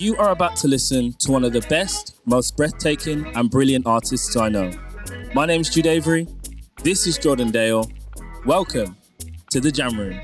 You are about to listen to one of the best, most breathtaking and brilliant artists I know. My name's Jude Avery. This is Jordan Dale. Welcome to the Jam Room.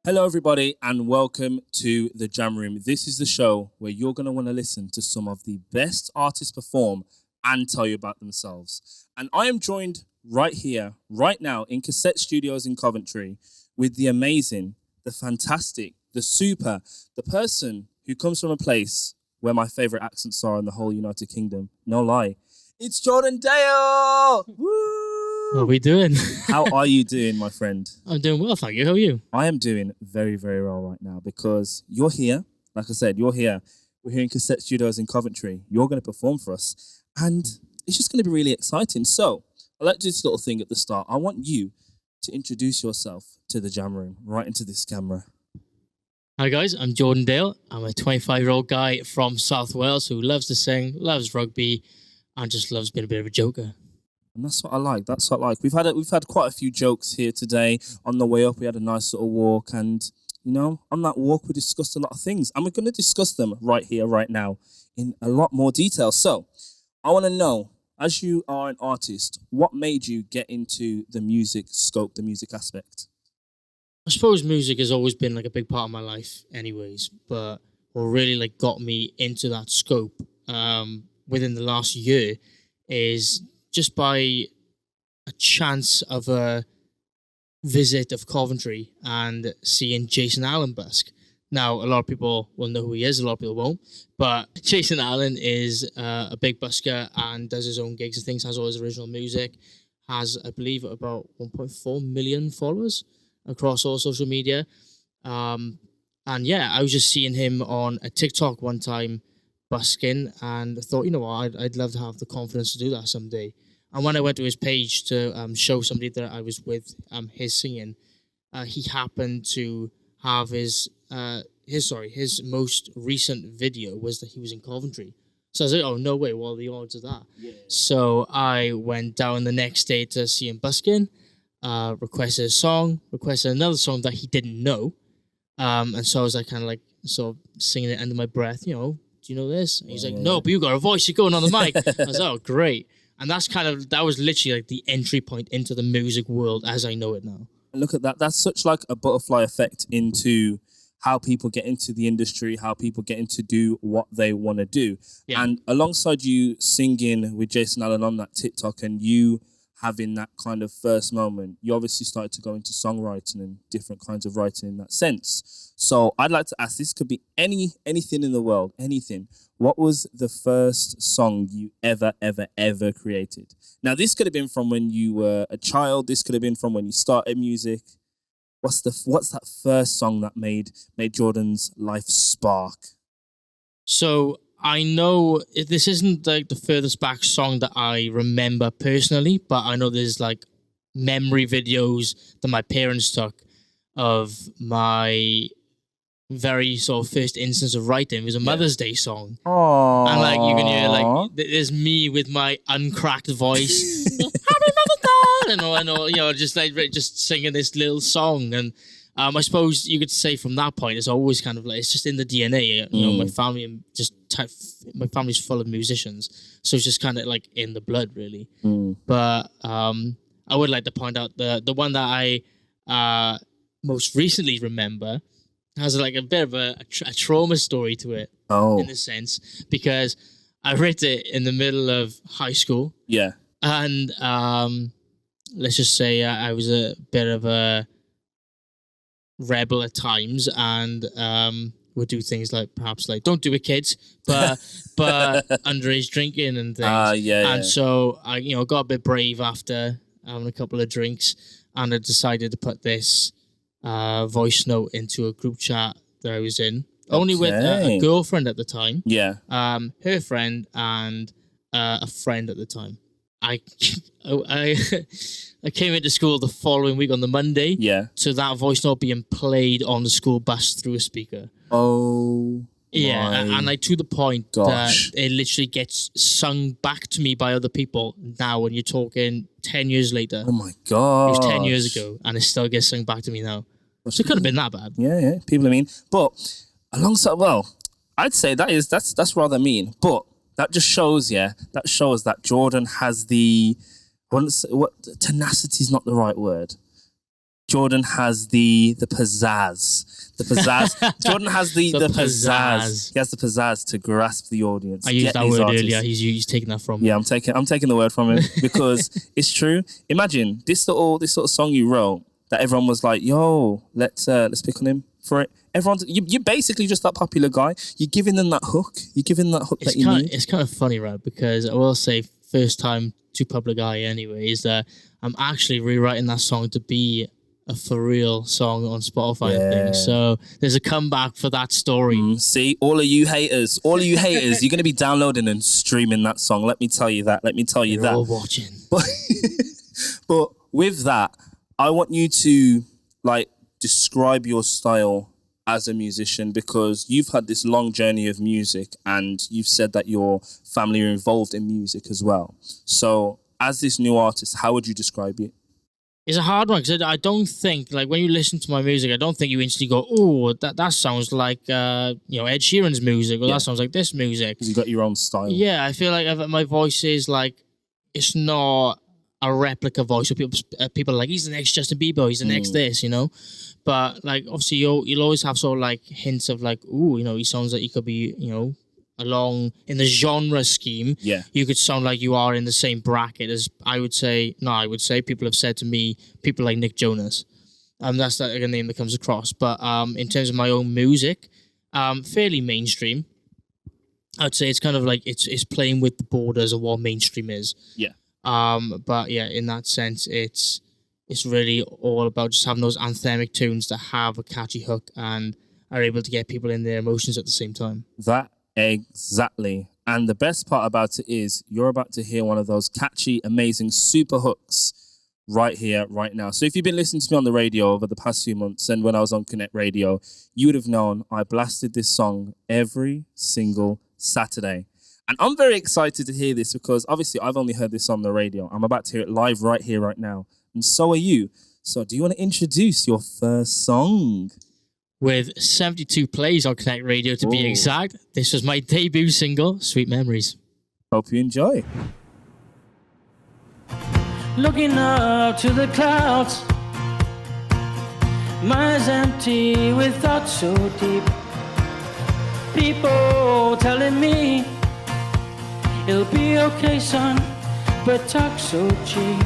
Hello everybody and welcome to the Jam Room. This is the show where you're going to want to listen to some of the best artists perform and tell you about themselves. And I am joined right here, right now in Cassette Studios in Coventry with the amazing, the fantastic, the super, the person who comes from a place where my favourite accents are in the whole United Kingdom. No lie. It's Jordan Dale! Woo! What are we doing? How are you doing, my friend? I'm doing well, thank you. How are you? I am doing very, very well right now because you're here. Like I said, you're here. We're here in Cassette Studios in Coventry. You're going to perform for us. And it's just going to be really exciting. So I like to do this little thing at the start. I want you to introduce yourself to the Jam Room right into this camera. Hi guys, I'm Jordan Dale. I'm a 25-year-old guy from South Wales who loves to sing, loves rugby, and just loves being a bit of a joker. And that's what I like. That's what I like. We've had quite a few jokes here today. On the way up, we had a nice little walk. And, you know, on that walk, we discussed a lot of things. And we're going to discuss them right here, right now, in a lot more detail. So I want to know, as you are an artist, what made you get into the music scope, the music aspect? I suppose music has always been like a big part of my life anyways. But what really like got me into that scope within the last year is just by a chance of a visit of Coventry and seeing Jason Allen busk. Now, a lot of people will know who he is, a lot of people won't. But Jason Allen is a big busker and does his own gigs and things, has all his original music, has, I believe, about 1.4 million followers across all social media. And yeah, I was just seeing him on a TikTok one time busking and I thought, you know what, I'd love to have the confidence to do that someday. And when I went to his page to show somebody that I was with his singing, he happened to have his most recent video was that he was in Coventry. So I was like, oh, no way, what are the odds of that? Yeah. So I went down the next day to see him busking, requested a song, requested another song that he didn't know. And so I was like kind of like sort of singing it under my breath, you know, do you know this? And he's like, no, but you got a voice, you're going on the mic. I was like, oh, great. And that was literally like the entry point into the music world as I know it now. Look at that. That's such like a butterfly effect into how people get into the industry, how people get into do what they want to do. Yeah. And alongside you singing with Jason Allen on that TikTok and you having that kind of first moment, you obviously started to go into songwriting and different kinds of writing in that sense. So I'd like to ask, this could be anything in the world, anything. What was the first song you ever created? Now, this could have been from when you were a child. This could have been from when you started music. What's that first song that made Jordan's life spark? So I know this isn't like the furthest back song that I remember personally, but I know there's like memory videos that my parents took of my very sort of first instance of writing. It was a Mother's Day song. Aww. And like you can hear like there's me with my uncracked voice. Happy Mother's Day! And all, you know, just singing this little song. And I suppose you could say from that point, it's always kind of like, it's just in the DNA. You know, my family my family's full of musicians. So it's just kind of like in the blood, really. But I would like to point out the one that I most recently remember has like a bit of a trauma story to it, in a sense, because I wrote it in the middle of high school. Yeah. And let's just say I was a bit of a rebel at times and would do things like perhaps like, don't do it, kids, but underage drinking and things. And so I, you know, got a bit brave after having a couple of drinks and I decided to put this voice note into a group chat that I was in, only with a girlfriend at the time. Yeah. Her friend and a friend at the time. I came into school the following week on the Monday. Yeah. To that voice note being played on the school bus through a speaker. Oh. Yeah, and like to the point Gosh. that it literally gets sung back to me by other people now when you're talking 10 years later. Oh my God. It was 10 years ago and it still gets sung back to me now. So it could have been that bad. Yeah, people are mean. But alongside, well, I'd say that's rather mean. But that just shows, that Jordan has the, tenacity is not the right word. Jordan has the pizzazz. The pizzazz. Jordan has the pizzazz. He has the pizzazz to grasp the audience. I used that word earlier. He's taking that from me. Yeah, I'm taking the word from him because it's true. Imagine this little song you wrote that everyone was like, "Yo, let's pick on him for it." You're basically just that popular guy. You're giving them that hook. You're giving them that hook that you need. It's kind of funny, right? Because I will say, first time to public eye anyway, is that I'm actually rewriting that song to be a for real song on Spotify, I think. So there's a comeback for that story. See, all of you haters, you're going to be downloading and streaming that song. Let me tell you that. You're all watching. But with that, I want you to describe your style as a musician, because you've had this long journey of music and you've said that your family are involved in music as well. So as this new artist, how would you describe it? It's a hard one because I don't think, when you listen to my music, I don't think you instantly go, "Oh, that sounds like Ed Sheeran's music," or that sounds like this music. Because you got your own style. Yeah, I feel like my voice is it's not a replica voice. So people are like, "He's the next Justin Bieber, he's the next this," But obviously you'll always have sort of hints of he sounds like he could be along in the genre scheme. Yeah, you could sound like you are in the same bracket as I would say people have said to me, people like Nick Jonas. That's a name that comes across. But in terms of my own music, fairly mainstream. I'd say it's kind of it's playing with the borders of what mainstream is. Yeah. But yeah, in that sense, it's really all about just having those anthemic tunes that have a catchy hook and are able to get people in their emotions at the same time. That exactly. And the best part about it is you're about to hear one of those catchy, amazing super hooks right here, right now. So if you've been listening to me on the radio over the past few months and when I was on Connect Radio, you would have known I blasted this song every single Saturday. And I'm very excited to hear this because obviously I've only heard this on the radio. I'm about to hear it live right here, right now. And so are you. So do you want to introduce your first song? With 72 plays on Connect Radio to be exact, this was my debut single, Sweet Memories. Hope you enjoy. Looking up to the clouds, mind's empty with thoughts so deep. People telling me it'll be okay, son, but talk so cheap.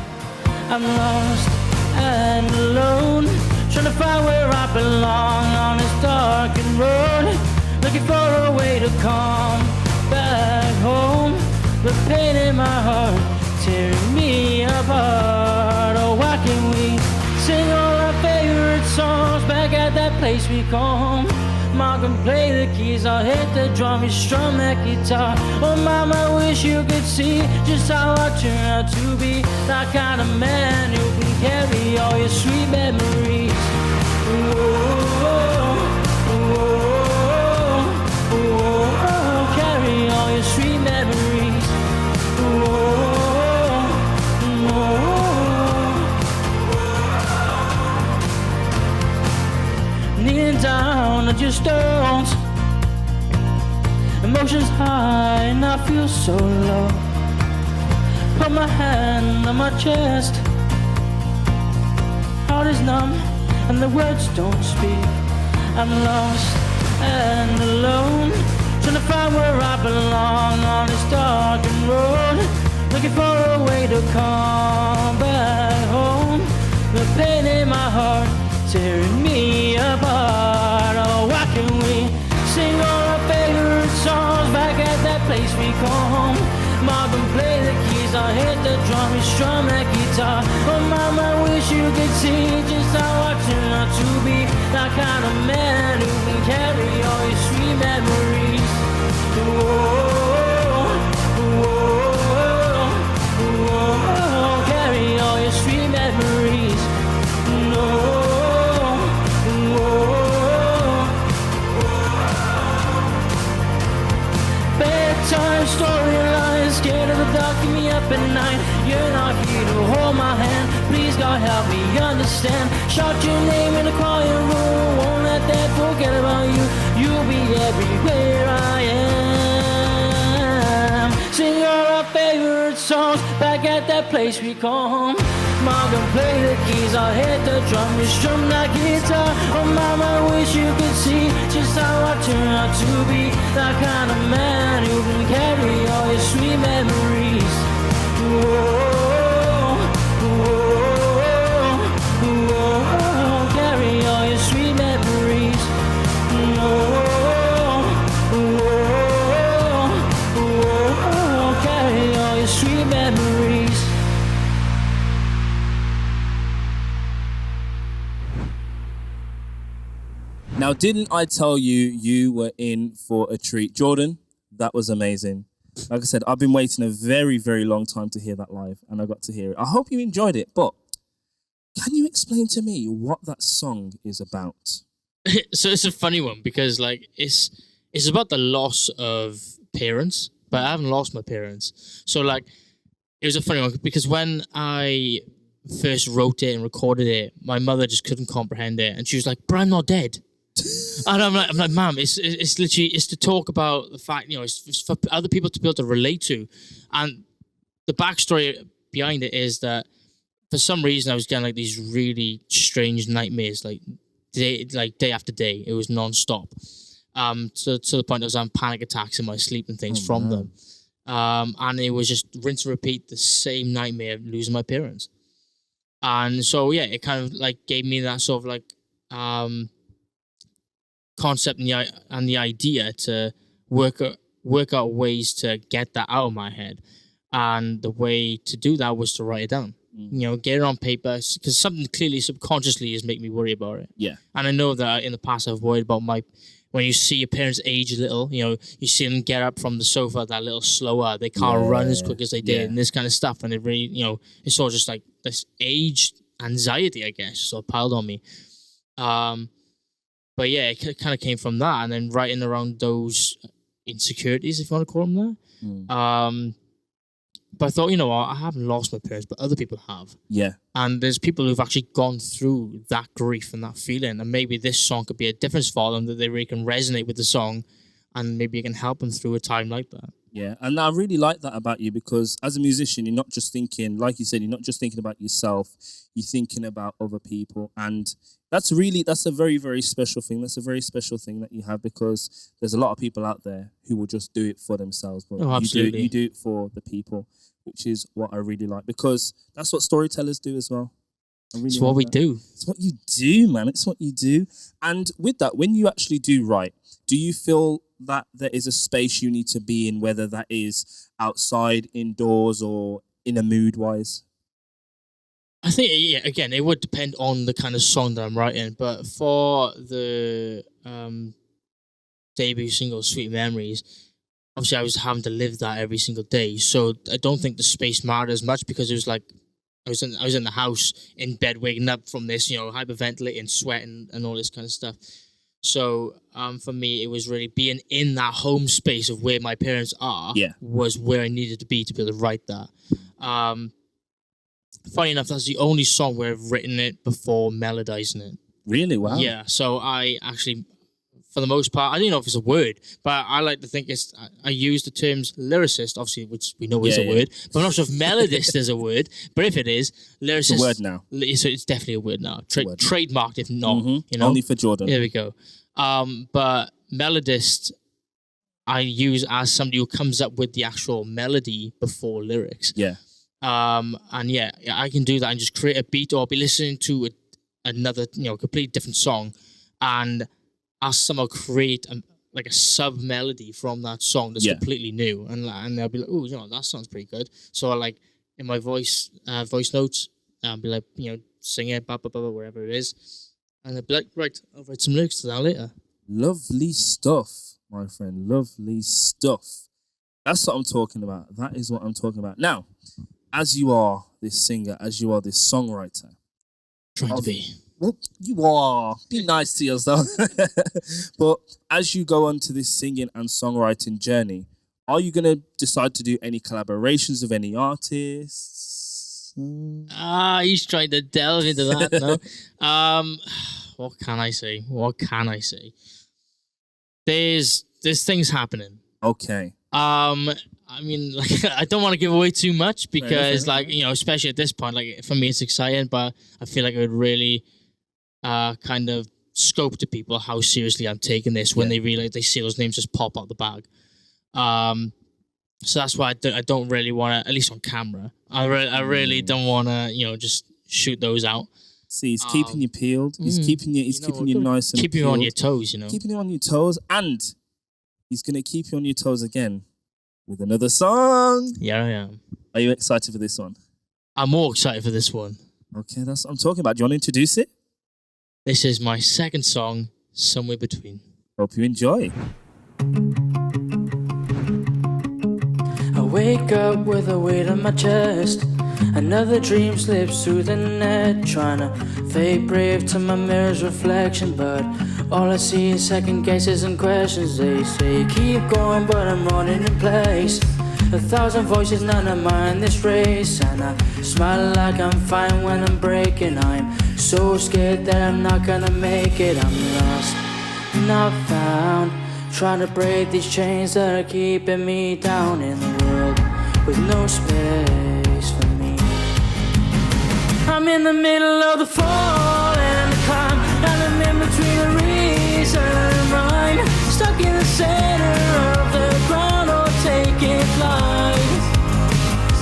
I'm lost and alone, trying to find where I belong on this darkened road, looking for a way to come back home. The pain in my heart tearing me apart. Oh, why can't we sing all our favorite songs back at that place we call home? Mom can play the keys, I'll hit the drum, you strum that guitar. Oh mama, I wish you could see just how I turn out to be that kind of man who can carry all your sweet memories. Carry all your sweet memories. Kneeling down at your stones, emotions high and I feel so low. Put my hand on my chest, heart is numb and the words don't speak. I'm lost and alone, trying to find where I belong on this darkened road, looking for a way to come back home. The pain in my heart tearing me apart. Oh, why can we sing all our favorite songs back at that place we call home? Mom can play the keys, I'll hit the drum, you strum that guitar. Oh mama, I wish you could see just how I turn out to be that kind of man who can carry all your sweet memories. Carry all your sweet memories. dog, keep me up at night. You're not here to hold my hand. Please, God, help me understand. Shout your name in the quiet room. Won't let that forget about you. You'll be everywhere I am. Sing all our favorite songs back at that place we call home. Mom, don't play the keys, I'll hit the drum, you strum that guitar. Oh, Mama, I wish you could see just how I turn out to be that kind of man who can carry all your sweet memories. Whoa, whoa, whoa, carry all your sweet memories. Whoa, whoa, whoa, carry all your sweet memories. Now, didn't I tell you you were in for a treat? Jordan, that was amazing. Like I said, I've been waiting a very, very long time to hear that live, and I got to hear it. I hope you enjoyed it, but can you explain to me what that song is about? So it's a funny one because like it's about the loss of parents, but I haven't lost my parents. So like it was a funny one because when I first wrote it and recorded it, my mother just couldn't comprehend it, and she was like, "But I'm not dead." And I'm like, Mom, it's literally to talk about the fact, it's for other people to be able to relate to, and the backstory behind it is that for some reason I was getting like these really strange nightmares, like day after day. It was non-stop. To the point I was having panic attacks in my sleep and things from them. And it was just rinse and repeat the same nightmare of losing my parents. And so yeah, it kind of like gave me that sort of like concept and the idea to work out ways to get that out of my head. And the way to do that was to write it down. Get it on paper, because something clearly subconsciously is making me worry about it. Yeah. And I know that in the past I've worried about when you see your parents age a little, you see them get up from the sofa that little slower, they can't run as quick as they did, and this kind of stuff. And it really, it's all just like this age anxiety, I guess, sort of piled on me. But yeah, it kind of came from that, and then writing around those insecurities, if you want to call them that. But I thought, I haven't lost my parents, but other people have. Yeah. And there's people who've actually gone through that grief and that feeling, and maybe this song could be a difference for them, that they really can resonate with the song, and maybe it can help them through a time like that. Yeah, and I really like that about you, because as a musician, you're not just thinking, like you said, you're not just thinking about yourself, you're thinking about other people. And that's a very, very special thing. That's a very special thing that you have, because there's a lot of people out there who will just do it for themselves. But absolutely. You do it for the people, which is what I really like, because that's what storytellers do as well. It's what we do. It's what you do, man. It's what you do. And with that, when you actually do write, do you feel that there is a space you need to be in, whether that is outside, indoors, or in a mood-wise? I think, yeah, again, it would depend on the kind of song that I'm writing. But for the debut single, Sweet Memories, obviously I was having to live that every single day. So I don't think the space mattered as much, because it was like, I was in the house, in bed, waking up from this, hyperventilating, sweating, and all this kind of stuff. So for me, it was really being in that home space of where my parents are, was where I needed to be able to write that. Funny enough, that's the only song where I've written it before melodizing it. Really? Wow. Yeah, so I actually, for the most part, I don't know if it's a word, but I like to think I use the terms lyricist, obviously, which we know is a word, but I'm not sure if melodist is a word, but if it is, lyricist... It's a word now. So it's definitely a word now. Trademarked, if not, Only for Jordan. There we go. But melodist, I use as somebody who comes up with the actual melody before lyrics. Yeah. And yeah, I can do that and just create a beat, or I'll be listening to another, completely different song, and I'll somehow create a sub melody from that song that's completely new, and they'll be like, oh, that sounds pretty good. So I like in my voice notes, I'll be like, sing it, blah blah blah, wherever it is, and they'll be like, right, I'll write some lyrics to that later. Lovely stuff, my friend. Lovely stuff. That's what I'm talking about. That is what I'm talking about. Now, as you are this singer, as you are this songwriter, trying to be. Well, you are. Be nice to yourself. But as you go on to this singing and songwriting journey, Are you going to decide to do any collaborations with any artists? He's trying to delve into that now. What can I say? There's things happening. Okay. I mean, like, I don't want to give away too much because, like, you know, especially at this point, like, for me, it's exciting, but I feel like it would really kind of scope to people how seriously I'm taking this when they realize they see those names just pop out the bag. So that's why I don't really want to, at least on camera, I really don't want to, you know, just shoot those out. See, he's keeping you peeled. He's keeping you nice and keeping you on your toes, you know. Keeping you on your toes, and he's going to keep you on your toes again with another song. Yeah, I am. Are you excited for this one? I'm more excited for this one. Okay, that's what I'm talking about. Do you want to introduce it? This is my second song, Somewhere Between. Hope you enjoy. I wake up with a weight on my chest. Another dream slips through the net, trying to fake brave to my mirror's reflection, but all I see is second guesses and questions. They say keep going, but I'm running in place. 1,000 voices, none of mine this race, and I smile like I'm fine when I'm breaking. I'm so scared that I'm not gonna make it. I'm lost, not found, trying to break these chains that are keeping me down in the world with no space for me. I'm in the middle of the fall and the climb, and I'm in between the reason and rhyme, stuck in the center of the ground or taking flight.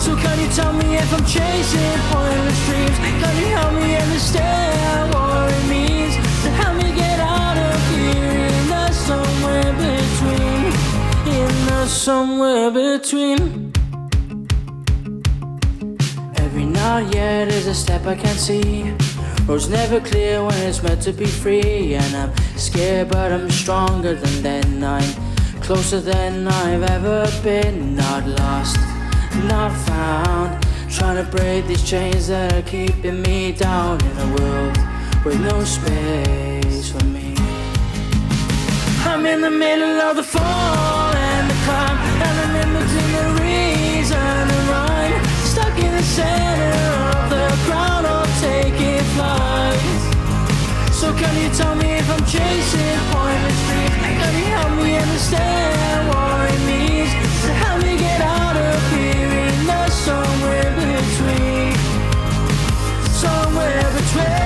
So can you tell me if I'm chasing pointless dreams? Can you help me understand what it means to help me get out of here in the somewhere between, in the somewhere between? Not yet is a step I can't see. Road's never clear when it's meant to be free. And I'm scared but I'm stronger than then. I'm closer than I've ever been. Not lost, not found, trying to break these chains that are keeping me down in a world with no space for me. I'm in the middle of the fall and the climb, and I'm in between the reason and rhyme, stuck in the center of the ground or taking flight. So can you tell me if I'm chasing pointless dreams? Can you help me understand what it means to help me get out of here in the somewhere between, somewhere between.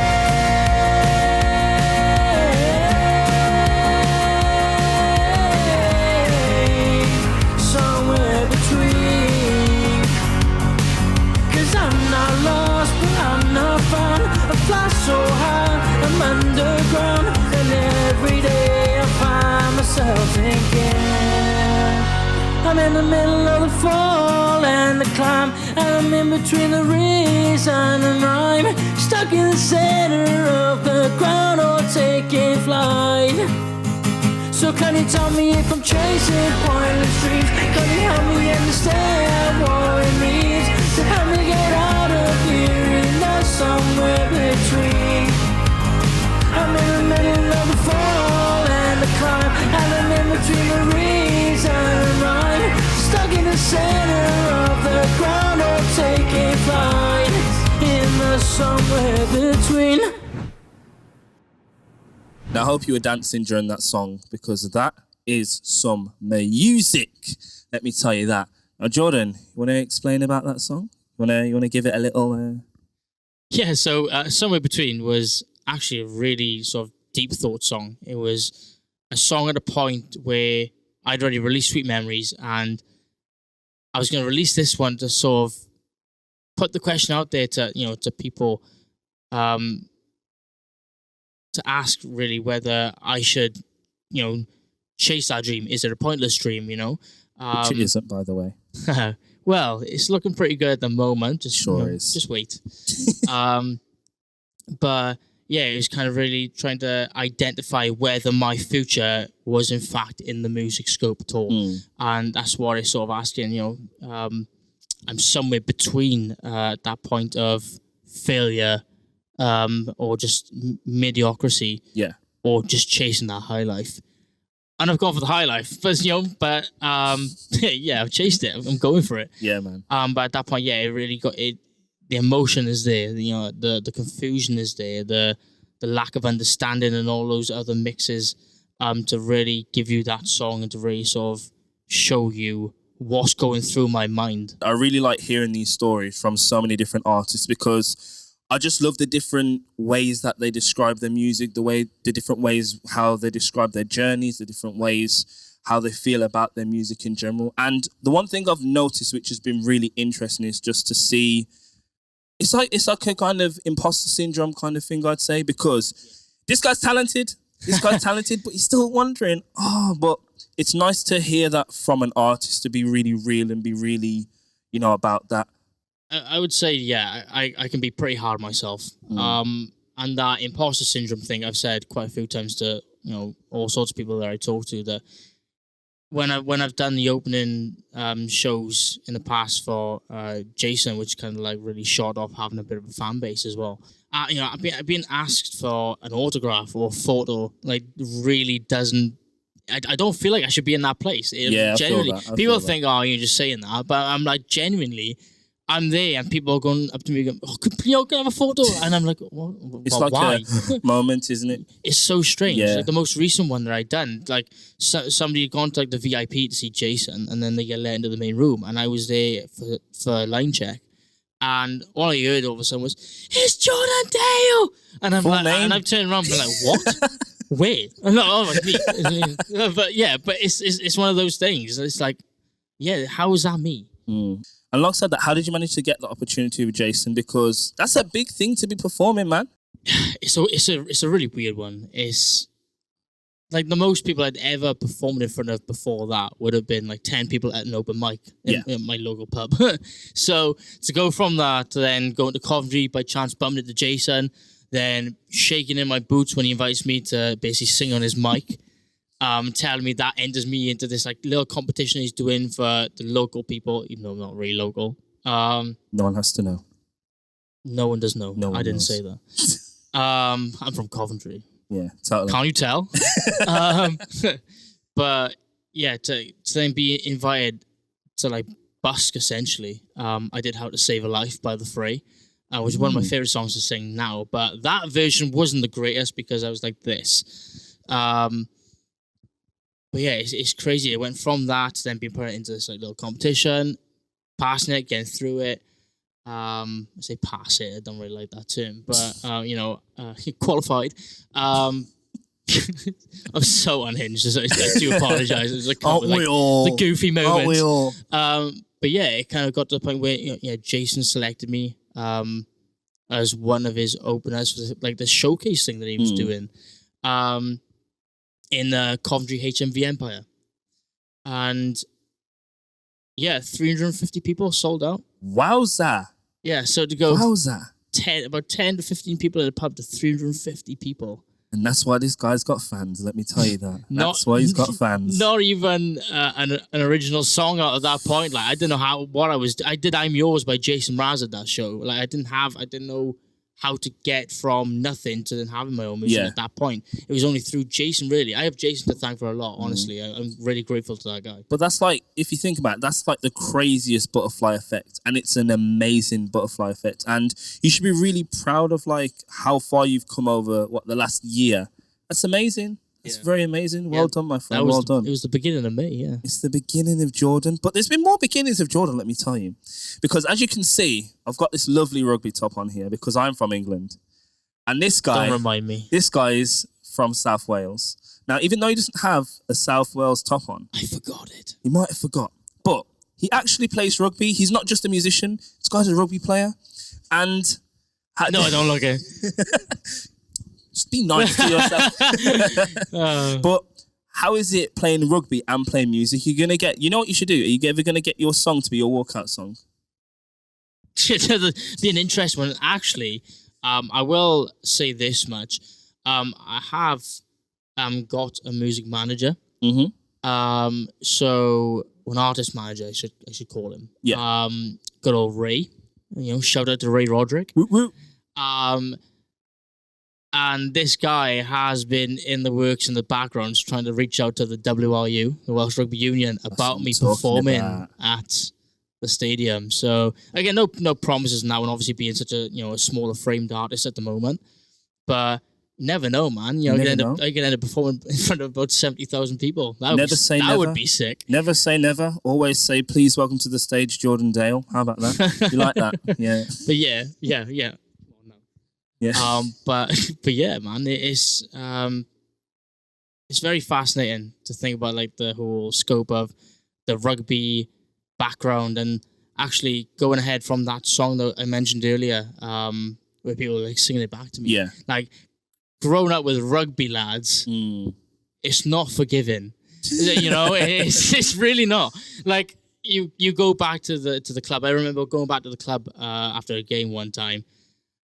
So high, I'm underground, and every day I find myself thinking I'm in the middle of the fall and the climb, and I'm in between the reason and rhyme, stuck in the center of the ground or taking flight. So can you tell me if I'm chasing pointless dreams? Can you help me understand what it means to help me get out of here in the somewhere between? I'm in the middle of the fall and the climb, and I'm in between the reason and rhyme, stuck in the center of the ground or taking flight in the somewhere between. Now, I hope you were dancing during that song, because that is some music. Let me tell you that. Now, Jordan, you want to explain about that song? You want to give it a little... Yeah, so Somewhere Between was actually a really sort of deep thought song. It was a song at a point where I'd already released Sweet Memories, and I was going to release this one to sort of put the question out there to, you know, to people, to ask really whether I should, you know, chase that dream. Is it a pointless dream, you know? Which it isn't, by the way. Well, it's looking pretty good at the moment. Just, sure you know, is. Just wait. But yeah, it was kind of really trying to identify whether my future was in fact in the music scope at all. And that's what it's sort of asking, you know. I'm somewhere between that point of failure or just mediocrity, yeah, or just chasing that high life. And I've gone for the high life, but yeah, I've chased it. I'm going for it. Yeah, man. But at that point, yeah, it really got it. The emotion is there. The confusion is there. The lack of understanding and all those other mixes. To really give you that song and to really sort of show you what's going through my mind. I really like hearing these stories from so many different artists because I just love the different ways that they describe their music, the different ways how they describe their journeys, the different ways how they feel about their music in general. And the one thing I've noticed, which has been really interesting, is just to see, it's like a kind of imposter syndrome kind of thing, I'd say, because this guy's talented, but he's still wondering, but it's nice to hear that from an artist, to be really real and be really, about that. I would say, yeah, I can be pretty hard myself. And that imposter syndrome thing, I've said quite a few times to, all sorts of people that I talk to, that when I've done the opening shows in the past for Jason, which kind of like really shot off having a bit of a fan base as well. I've been asked for an autograph or a photo, like really doesn't. I don't feel like I should be in that place. Genuinely, people think, "Oh, you're just saying that," but I'm like, genuinely, I'm there, and people are going up to me, going, "Oh, can you have a photo?" And I'm like, "What? It's like why?" A moment, isn't it? It's so strange. Yeah. Like the most recent one that I done, like somebody had gone to like the VIP to see Jason, and then they get let into the main room, and I was there for line check. And all I heard all of a sudden was, "It's Jordan Dale!" And I'm like, and I've turned around and been like, "What? Wait?" I'm like, "Oh my God!" But it's one of those things. It's like, yeah, how is that me? Alongside that, how did you manage to get the opportunity with Jason? Because that's a big thing to be performing, man. It's a really weird one. It's like the most people I'd ever performed in front of before that would have been like 10 people at an open mic in my local pub. So to go from that to then going to Coventry, by chance bumped into Jason, then shaking in my boots when he invites me to basically sing on his mic, telling me that enters me into this like little competition he's doing for the local people, even though I'm not really local. No one has to know. No one does know. No one I didn't knows. say that. I'm from Coventry. Yeah, totally. Can't you tell? But yeah, to then be invited to like busk essentially. I did How to Save a Life by The Fray, which is one of my favorite songs to sing now. But that version wasn't the greatest because I was like this. But yeah, it's crazy. It went from that to then being put into this like little competition, passing it, getting through it. I say pass it, I don't really like that term, but qualified. I'm so unhinged. I do apologize. It's like, the goofy moments. Aren't we all? But yeah, it kind of got to the point where Jason selected me as one of his openers for like the showcase thing that he was doing in the Coventry HMV Empire, and yeah, 350 people sold out. Wowza! Yeah, so to go Wowza! about 10 to 15 people at a pub to 350 people. And that's why this guy's got fans, let me tell you that. That's why he's got fans. Not even an original song out of that point. Like, I didn't know what I was... I did I'm Yours by Jason Mraz at that show. Like, I didn't know how to get from nothing to then having my own music at that point. It was only through Jason, really. I have Jason to thank for a lot, honestly. I'm really grateful to that guy. But that's like, if you think about it, that's like the craziest butterfly effect. And it's an amazing butterfly effect. And you should be really proud of like how far you've come over, the last year. That's amazing. It's very amazing. Well done, my friend. Well done. It was the beginning of May, yeah. It's the beginning of Jordan. But there's been more beginnings of Jordan, let me tell you. Because as you can see, I've got this lovely rugby top on here because I'm from England. And this guy... Don't remind me. This guy is from South Wales. Now, even though he doesn't have a South Wales top on... I forgot it. He might have forgot. But he actually plays rugby. He's not just a musician. This guy's a rugby player. And... No, I don't look it. Just be nice to yourself. But how is it playing rugby and playing music? You're going to get... You know what you should do? Are you ever going to get your song to be your walkout song? Be an interesting one. Actually, I will say this much. I have got a music manager. Mm-hmm. So an artist manager, I should call him. Yeah. Good old Ray. Shout out to Ray Roderick. Whoop, whoop. And this guy has been in the works in the background trying to reach out to the WRU, the Welsh Rugby Union, about me performing at the stadium. So again, no promises now, and obviously being such a a smaller framed artist at the moment, but you never know, man. I could end up performing in front of about 70,000 people. That would be sick. Never say never. Always say, please welcome to the stage, Jordan Dale. How about that? You like that? Yeah. But yeah. Yeah. But yeah, man, it's very fascinating to think about like the whole scope of the rugby background, and actually going ahead from that song that I mentioned earlier, where people were like singing it back to me. Yeah. Like growing up with rugby lads, it's not forgiving. It's really not. Like you go back to the club. I remember going back to the club after a game one time,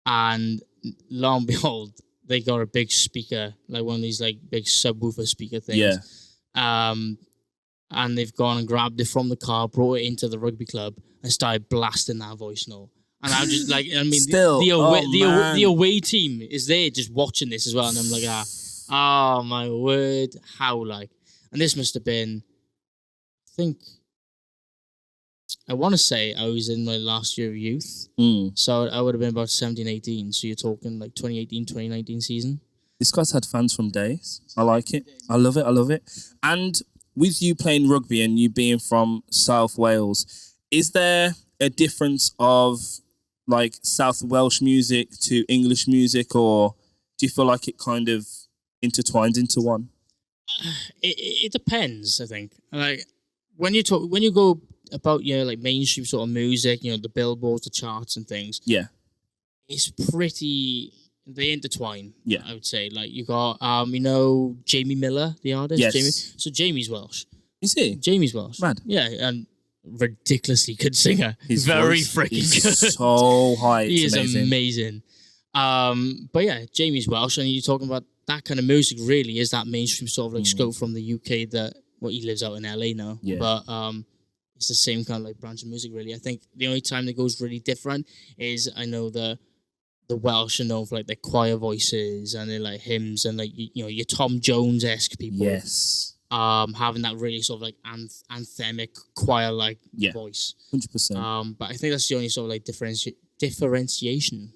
and lo and behold, they got a big speaker, like one of these like big subwoofer speaker things. Yeah. And they've gone and grabbed it from the car, brought it into the rugby club, and started blasting that voice note. And I'm just like, I mean, the away team is there just watching this as well, and I'm like, oh my word, how like? And this must have been, I want to say I was in my last year of youth. So I would have been about 17, 18. So you're talking like 2018, 2019 season. This guy's had fans from days. I like it. I love it. And with you playing rugby and you being from South Wales, is there a difference of like South Welsh music to English music, or do you feel like it kind of intertwines into one? It depends, I think. Like when you go about like mainstream sort of music, the billboards, the charts and things. Yeah, it's pretty. They intertwine. Yeah, I would say. Like you got Jamie Miller, the artist. Yes. So Jamie's Welsh. Is he? Jamie's Welsh. Mad. Yeah, and ridiculously good singer. His very voice freaking is good. So high. He is amazing. But yeah, Jamie's Welsh, and you're talking about that kind of music. Really, is that mainstream sort of like scope from the UK that he lives out in LA now. Yeah. But it's the same kind of like branch of music. Really, I think the only time that goes really different is I know the Welsh are known for like their choir voices and their like hymns and like your Tom Jones-esque people. Yes. Having that really sort of like anthemic choir like voice. 100%. But I think that's the only sort of like differentiation.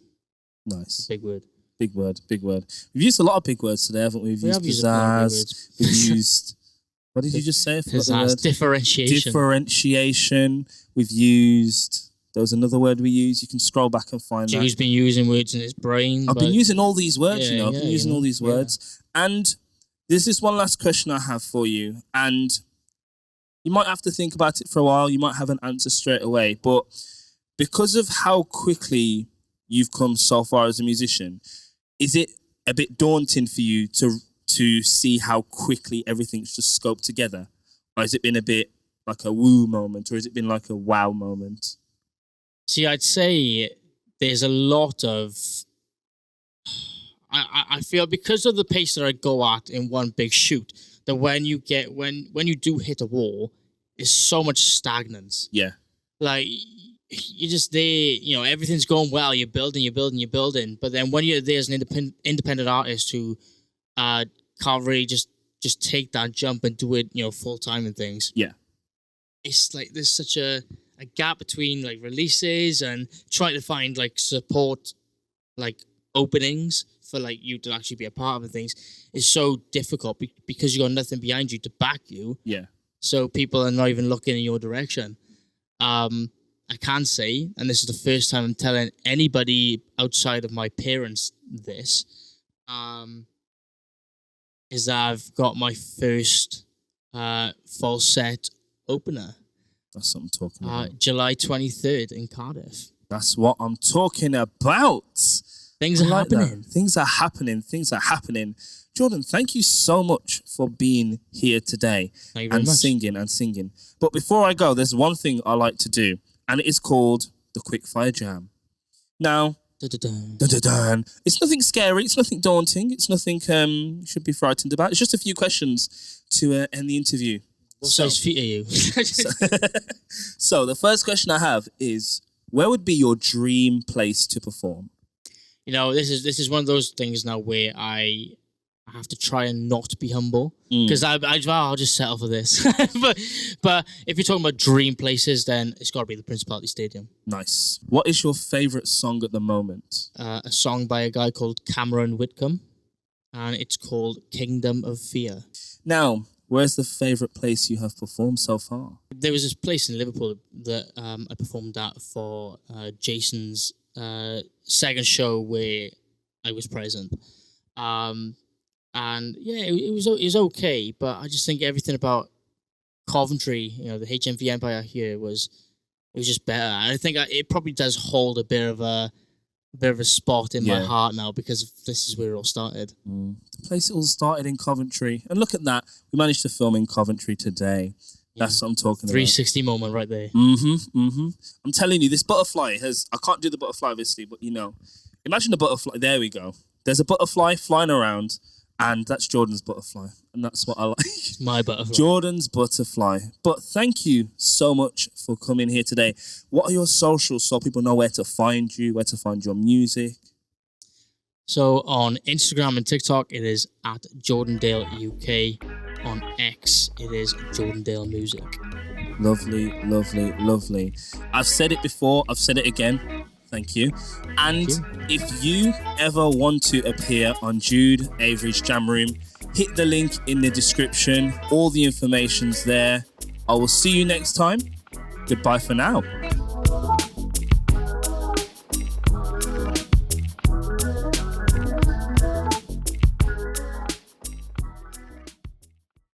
Nice. Big word. Big word. We've used a lot of big words today, haven't we? We've used pizzazz. We've used. What did you just say? Pizzazz. Differentiation. We've used. There was another word we used. You can scroll back and find that. Jude's been using words in his brain. I've been using all these words, I've been using all these words. And there's this one last question I have for you. And you might have to think about it for a while. You might have an answer straight away. But because of how quickly you've come so far as a musician, is it a bit daunting for you to see how quickly everything's just scoped together? Or has it been a bit like a woo moment? Or has it been like a wow moment? See, I'd say there's a lot of... I feel because of the pace that I go at in one big shoot, that when you do hit a wall, it's so much stagnance. Yeah. Like, you're just there, everything's going well, you're building. But then when you're there as an independent artist who can't really just take that jump and do it, full time and things. Yeah. It's like there's such a gap between like releases and trying to find like support, like openings for like you to actually be a part of and things is so difficult because you got nothing behind you to back you. Yeah. So people are not even looking in your direction. I can say, and this is the first time I'm telling anybody outside of my parents this, is that I've got my first falset opener. That's what I'm talking about. July 23rd in Cardiff. That's what I'm talking about. Things are happening. Things are happening. Jordan, thank you so much for being here today and singing. But before I go, there's one thing I like to do, and it is called the Quickfire Jam. Now, it's nothing scary. It's nothing daunting. It's nothing you should be frightened about. It's just a few questions to end the interview. What size feet are you? So the first question I have is, where would be your dream place to perform? this is one of those things now where I have to try and not be humble because I'll just settle for this. but if you're talking about dream places, then it's got to be the Principality Stadium. Nice. What is your favourite song at the moment? A song by a guy called Cameron Whitcomb, and it's called Kingdom of Fear. Now, where's the favourite place you have performed so far? There was this place in Liverpool that I performed at for Jason's second show where I was present. And yeah, it was okay, but I just think everything about Coventry, the HMV Empire here was just better. And I think it probably does hold a bit of a spot in my heart now because this is where it all started. The place all started in Coventry, and look at that, we managed to film in Coventry today. That's what I'm talking 360 about. 360 moment right there. I'm telling you, this butterfly I can't do the butterfly obviously, but imagine the butterfly. There we go. There's a butterfly flying around. And that's Jordan's butterfly. And that's what I like. My butterfly. Jordan's butterfly. But thank you so much for coming here today. What are your socials so people know where to find you, where to find your music? So on Instagram and TikTok, it is at Jordan Dale UK. On X, it is Jordan Dale Music. Lovely, lovely, lovely. I've said it before. I've said it again. Thank you. And if you ever want to appear on Jude Avery'S Jam Room, hit the link in the description. All the information's there. I will see you next time. Goodbye for now.